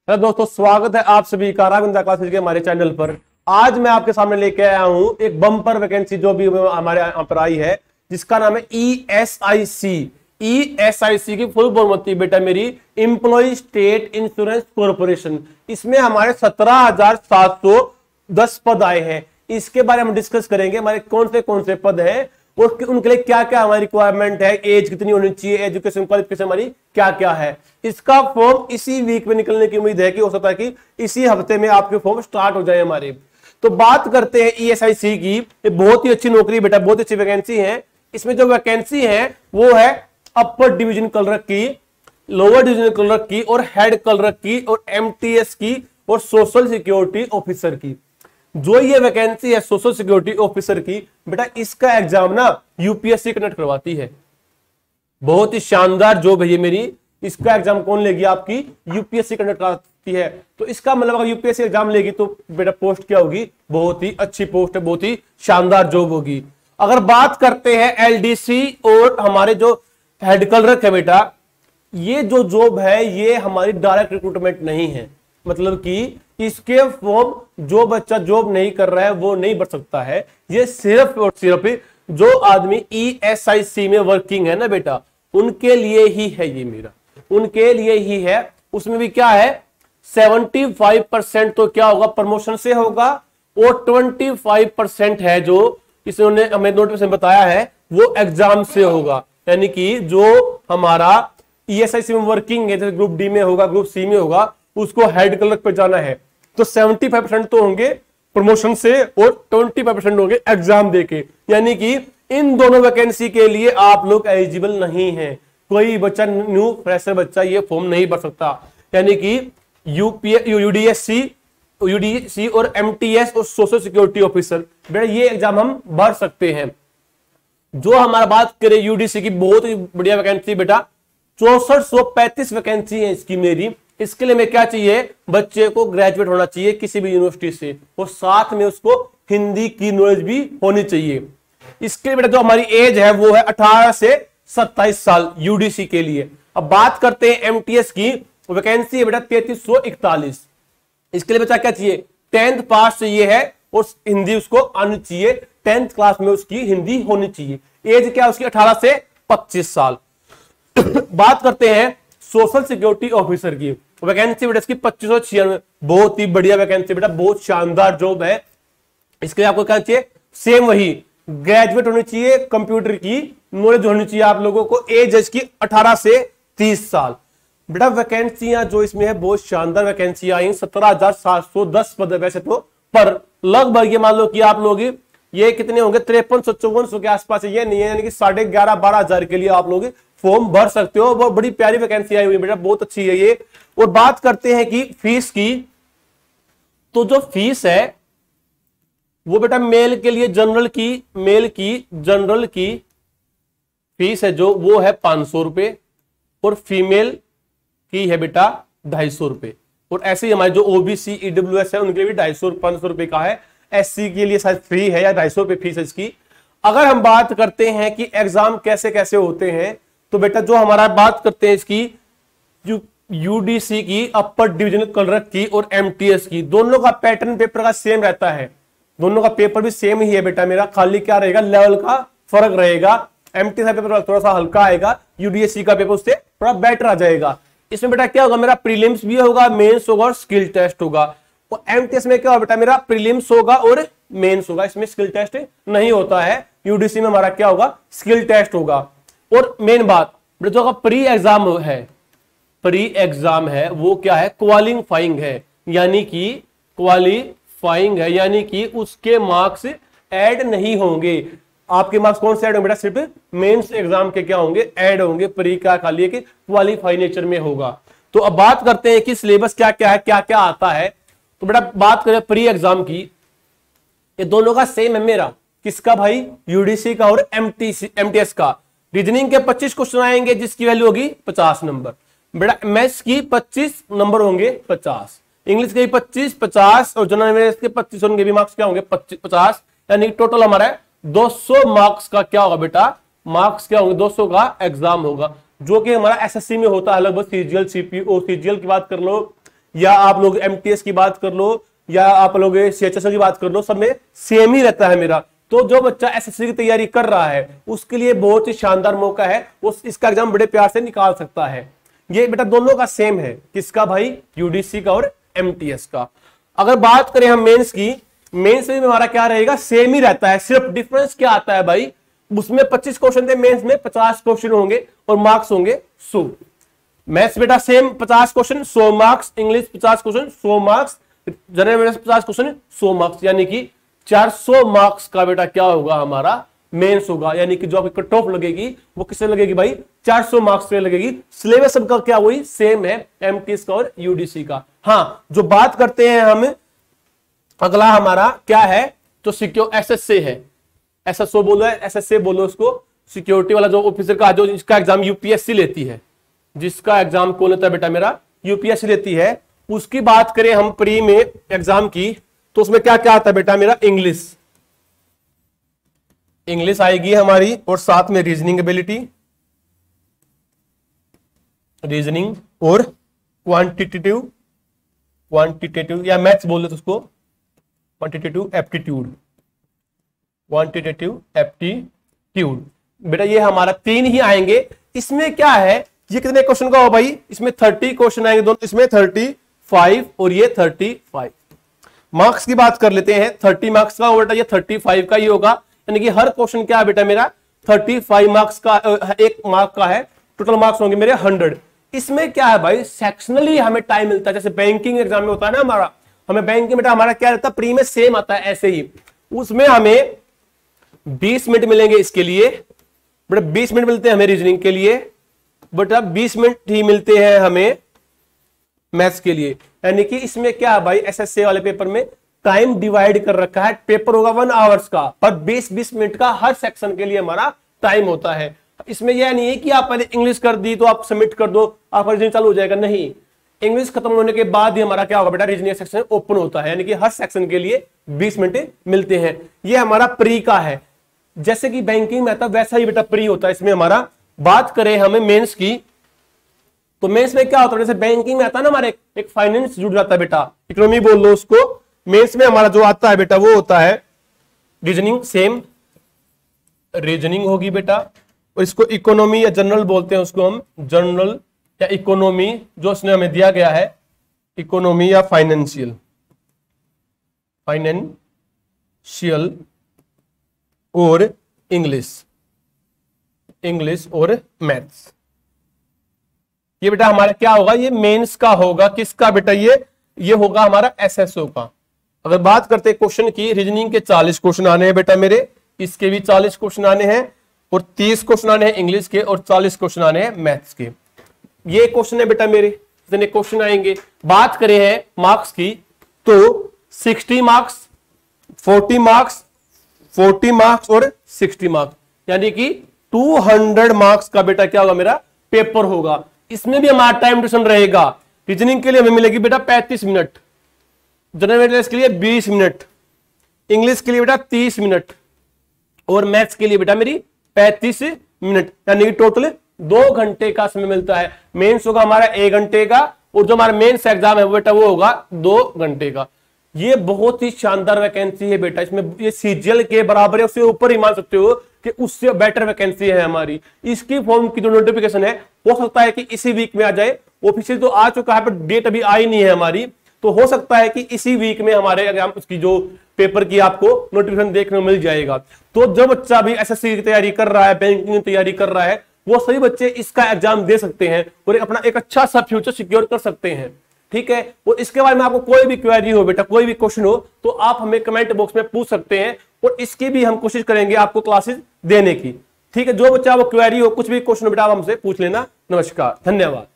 Hello दोस्तों, स्वागत है आप सभी का राघवेंद्र क्लासेस के हमारे चैनल पर। आज मैं आपके सामने लेके आया हूं एक बम्पर वैकेंसी जो भी हमारे यहाँ पर आई है, जिसका नाम है ESIC। ESIC की फुल फॉर्म होती है बेटा मेरी एम्प्लॉय स्टेट इंश्योरेंस कॉर्पोरेशन। इसमें हमारे 17,710 पद आए हैं। इसके बारे में डिस्कस करेंगे, हमारे कौन से पद हैं और उनके लिए क्या क्या हमारी रिक्वायरमेंट है, एज कितनी होनी चाहिए, एजुकेशन क्वालिफिकेशन हमारी क्या क्या है। इसका फॉर्म इसी वीक में निकलने की उम्मीद है कि हो सकता है कि इसी हफ्ते में आपके फॉर्म स्टार्ट हो जाए हमारे। तो बात करते हैं ESIC की। ये बहुत ही अच्छी नौकरी बेटा, बहुत अच्छी वैकेंसी है। इसमें जो वैकेंसी है वो है अपर डिवीजन क्लर्क की, लोअर डिवीजन क्लर्क की और हेड क्लर्क की और MTS की और सोशल सिक्योरिटी ऑफिसर की। जो ये वैकेंसी है सोशल सिक्योरिटी ऑफिसर की बेटा, इसका एग्जाम ना UPSC कंडक्ट करवाती है। बहुत ही शानदार जॉब है ये मेरी। इसका एग्जाम कौन लेगी? आपकी UPSC कंडक्ट करवाती है। तो इसका मतलब अगर UPSC एग्जाम लेगी तो बेटा पोस्ट क्या होगी? बहुत ही अच्छी पोस्ट है, बहुत ही शानदार जॉब होगी। अगर बात करते हैं LDC और हमारे जो हेड क्लर्क है बेटा, ये जो जॉब है ये हमारी डायरेक्ट रिक्रूटमेंट नहीं है। मतलब कि इसके फॉर्म जो बच्चा जॉब नहीं कर रहा है वो नहीं भर सकता है। ये सिर्फ और सिर्फ जो आदमी ESIC में वर्किंग है ना बेटा, उनके लिए ही है ये मेरा, उनके लिए ही है। उसमें भी क्या है, 75% तो क्या होगा प्रमोशन से होगा और 25% है जो इसने हमें नोटिस में बताया है वो एग्जाम से होगा। यानी कि जो हमारा ESIC में वर्किंग है, जैसे ग्रुप D में होगा, ग्रुप C में होगा, उसको हेड क्लर्क पे जाना है तो 75% तो होंगे प्रमोशन से और 25% होंगे एग्जाम देके। यानी कि इन दोनों वैकेंसी के लिए आप लोग एलिजिबल नहीं हैं। कोई बच्चा न्यू फ्रेशर बच्चा ये फॉर्म नहीं भर सकता। यानी कि UDC और MTS और सोशल सिक्योरिटी ऑफिसर बेटा ये एग्जाम हम भर सकते हैं। जो हमारा बात करें UDC की, बहुत ही बढ़िया वैकेंसी बेटा, 6435 वैकेंसी है इसकी मेरी। इसके लिए मैं क्या चाहिए, बच्चे को ग्रेजुएट होना चाहिए किसी भी यूनिवर्सिटी से और साथ में उसको हिंदी की नॉलेज भी होनी चाहिए। इसके लिए बेटा जो हमारी एज है वो है 18 से 27 साल UDC के लिए। अब बात करते हैं MTS की, वैकेंसी है बेटा 3341। इसके लिए बच्चा क्या चाहिए, 10th पास चाहिए है और हिंदी उसको आनी चाहिए, 10th क्लास में उसकी हिंदी होनी चाहिए। एज क्या उसकी 18 से 25 साल। बात करते हैं सोशल सिक्योरिटी ऑफिसर की, वैकेंसी बेटा इसकी 2596। बहुत ही बढ़िया वैकेंसी बेटा, बहुत शानदार जॉब है। इसके लिए आपको क्या चाहिए, सेम वही ग्रेजुएट होनी चाहिए, कंप्यूटर की नॉलेज होनी चाहिए आप लोगों को, एज इसकी 18 से 30 साल। बेटा वैकेंसियां जो इसमें है बहुत शानदार वैकेंसियां आई, 17,710 पद है वैसे तो, पर लगभग ये मान लो कि आप लोग ये कितने होंगे, 5300-5400 के आसपास है। ये नहीं है, यानी कि 11,500-12,000 के लिए आप लोग फॉर्म भर सकते हो। बहुत बड़ी प्यारी वैकेंसी आई हुई बेटा, बहुत अच्छी है ये। और बात करते हैं कि फीस की, तो जो फीस है वो बेटा मेल के लिए जनरल की फीस है जो वो है 500 रुपए और फीमेल की है बेटा 250 रुपए। और ऐसे ही हमारे जो OBC EWS है उनके लिए भी 250-500 रुपए का है। SC के लिए शायद फ्री है या 250 रुपए फीस है इसकी। अगर हम बात करते हैं कि एग्जाम कैसे कैसे होते हैं, तो बेटा जो हमारा बात करते हैं इसकी UDC की, अपर डिवीजन क्लर्क की और MTS की, दोनों का पैटर्न पेपर का सेम रहता है। दोनों का पेपर भी सेम ही है बेटा मेरा, खाली क्या रहेगा, लेवल का फर्क रहेगा। MTS का पेपर थोड़ा सा हल्का आएगा, UDSC का पेपर उससे थोड़ा बेटर आ जाएगा। इसमें बेटा क्या होगा, मेरा प्रीलिम्स भी होगा, मेंस होगा और स्किल टेस्ट होगा। और MTS में क्या होगा बेटा, मेरा प्रीलिम्स होगा और मेंस होगा, इसमें स्किल टेस्ट नहीं होता है। UDC में हमारा क्या होगा, स्किल टेस्ट होगा। और मेन बात जो का प्री एग्जाम है वो क्या है, क्वालिफाइंग है। यानी कि उसके मार्क्स ऐड नहीं होंगे। आपके मार्क्स कौन से ऐड होंगे बेटा, सिर्फ मेंस एग्जाम के क्या होंगे, ऐड होंगे। प्री का खाली है कि क्वालिफाई नेचर में होगा। तो अब बात करते हैं कि सिलेबस क्या क्या है, क्या क्या आता है। तो बेटा बात करें प्री एग्जाम की, ये दोनों का सेम है मेरा। किसका भाई, UDC का और MTS का। रीजनिंग के 25 क्वेश्चन आएंगे जिसकी वैल्यू होगी 50 नंबर। बेटा मैथ्स की 25 नंबर होंगे 50, इंग्लिश के 25, 50 और जनरल अवेयरनेस के 25 होंगे भी मार्क्स क्या होंगे 50। यानी टोटल हमारा 200 मार्क्स का क्या होगा बेटा, मार्क्स क्या होंगे 200 का एग्जाम होगा, जो कि हमारा SSC में होता है लगभग। CGL CPO CGL की बात कर लो या आप लोग एमटीएस की बात कर लो या आप लोग सीएचएसओ की बात कर लो, सब में सेम ही रहता है मेरा। तो जो बच्चा एसएससी की तैयारी कर रहा है उसके लिए बहुत ही शानदार मौका है, वो इसका एग्जाम बड़े प्यार से निकाल सकता है। ये बेटा दोनों का सेम है, किसका भाई, यूडीसी का और एमटीएस का। अगर बात करें हम मेंस की, मेंस में हमारा क्या रहेगा, सेम ही रहता है, सिर्फ डिफरेंस क्या आता है भाई, उसमें 25 क्वेश्चन थे, मेंस में 50 क्वेश्चन होंगे और मार्क्स होंगे 100। मैथ्स बेटा same 50 question 100 marks, English 50 question 100 marks, general awareness 50 question 100 marks, यानी कि 400 मार्क्स का बेटा क्या होगा हमारा मेंस होगा। यानी कि जो आपकी कट ऑफ लगेगी वो किससे लगेगी भाई, 400 मार्क्स से लगेगी। सिलेबस सबका क्या वही सेम है, एमटीएस का और यूडीसी का। हाँ, जो बात करते हैं हम, अगला हमारा क्या है, तो सिक्योर एसएससी है, एसएसओ बोलो, एसएससी बोलो उसको, सिक्योरिटी वाला जो ऑफिसर का, जो इसका एग्जाम यूपीएससी लेती है, जिसका एग्जाम कौन होता है बेटा मेरा, यूपीएससी लेती है। उसकी बात करें हम प्री में एग्जाम की, तो उसमें क्या क्या आता है बेटा मेरा, इंग्लिश आएगी हमारी, और साथ में रीजनिंग एबिलिटी, रीजनिंग और क्वांटिटेटिव या मैथ्स बोल दो उसको, क्वांटिटेटिव एप्टीट्यूड बेटा, ये हमारा 3 ही आएंगे। इसमें क्या है, ये कितने क्वेश्चन का हो भाई, इसमें 30 क्वेश्चन आएंगे दोनों, इसमें 35 और ये 35। मार्क्स की बात कर लेते हैं, 30 मार्क्स का बेटा ये 35 का ही होगा, यानी कि हर क्वेश्चन क्या है बेटा मेरा 35 मार्क्स का, 1 मार्क का है, टोटल मार्क्स होंगे मेरे 100। इसमें क्या है भाई, सेक्शनली हमें टाइम मिलता है, जैसे बैंकिंग एग्जाम में होता है ना हमारा, हमें बैंकिंग बेटा हमारा क्या रहता है, प्री में सेम आता है ऐसे ही, उसमें हमें 20 मिनट मिलेंगे इसके लिए बेटा, 20 मिनट मिलते हैं हमें रीजनिंग के लिए बेटा, 20 मिनट ही मिलते हैं हमें मैथ्स के लिए। यानी कि इसमें क्या है भाई, एसएससी वाले पेपर में टाइम डिवाइड कर रखा है, पेपर होगा 1 आवर्स का, पर 20-20 मिनट का हर सेक्शन के लिए हमारा टाइम होता है। इसमें यह नहीं है कि आप पहले इंग्लिश कर दी तो आप सबमिट कर दो, आपका रीजनिंग चालू हो जाएगा, नहीं, इंग्लिश खत्म होने के बाद ही हमारा क्या होगा बेटा, रीजनिंग सेक्शन ओपन होता है, यानी कि हर सेक्शन के लिए 20 मिनट मिलते हैं। ये हमारा प्री का है, जैसे कि बैंकिंग में आता वैसा ही बेटा प्री होता है इसमें हमारा। बात करें हमें मेंस की, तो मेंस में क्या होता है, जैसे बैंकिंग में आता है ना हमारे एक फाइनेंस जुड़ जाता है बेटा, इकोनॉमी बोल लो उसको, मेंस में हमारा जो आता है बेटा वो होता है रीजनिंग, सेम रीजनिंग होगी बेटा, और इसको इकोनॉमी या जनरल बोलते हैं, उसको हम जनरल या इकोनॉमी जो उसने हमें दिया गया है, इकोनॉमी या फाइनेंशियल और इंग्लिश और मैथ्स। ये बेटा हमारा क्या होगा, ये मेंस का होगा, किसका बेटा, ये होगा हमारा एसएसओ का। अगर बात करते हैं क्वेश्चन की, रीजनिंग के 40 क्वेश्चन आने हैं बेटा मेरे, इसके भी 40 क्वेश्चन आने हैं, और 30 क्वेश्चन आने हैं इंग्लिश के, और 40 क्वेश्चन आने हैं मैथ्स के। ये क्वेश्चन है बेटा मेरे, इतने क्वेश्चन आएंगे। बात करें हैं मार्क्स की, तो 60 मार्क्स, 40 मार्क्स, 40 मार्क्स और 60 मार्क्स, यानी कि 200 मार्क्स का बेटा क्या होगा मेरा पेपर होगा। इसमें भी हमारा टाइम ड्यूरेशन रहेगा, रीजनिंग के लिए हमें मिलेगी बेटा 35 मिनट, जनरल अवेयरनेस के लिए 20 मिनट, इंग्लिश के लिए बेटा 30 मिनट, और मैथ्स के लिए बेटा मेरी 35 मिनट, यानी कि टोटल 2 घंटे का समय मिलता है। मेंस होगा हमारा 1 घंटे का, और जो हमारा मेंस एग्जाम है वो बेटा वो होगा 2 घंटे का। ये बहुत ही शानदार वैकेंसी है बेटा, इसमें ये सीजीएल के बराबर है, उससे ऊपर ही मान सकते हो कि उससे बेटर वैकेंसी है हमारी। इसकी फॉर्म की जो नोटिफिकेशन है हो सकता है कि इसी वीक में आ जाए, ऑफिशियल तो आ चुका है पर डेट अभी आई नहीं है हमारी, तो हो सकता है कि इसी वीक में हमारे एग्जाम उसकी जो पेपर की आपको नोटिफिकेशन देखने को मिल जाएगा। तो जो बच्चा भी एसएससी की तैयारी कर रहा है, बैंकिंग की तैयारी कर रहा है, वो सभी बच्चे इसका एग्जाम दे सकते हैं और अपना एक अच्छा सा फ्यूचर सिक्योर कर सकते हैं। ठीक है, और इसके बारे में आपको कोई भी क्वेरी हो बेटा, कोई भी क्वेश्चन हो, तो आप हमें कमेंट बॉक्स में पूछ सकते हैं, और इसकी भी हम कोशिश करेंगे आपको क्लासेस देने की। ठीक है, जो बच्चा वो क्वेरी हो, कुछ भी क्वेश्चन हो बेटा, आप हमसे पूछ लेना। नमस्कार, धन्यवाद।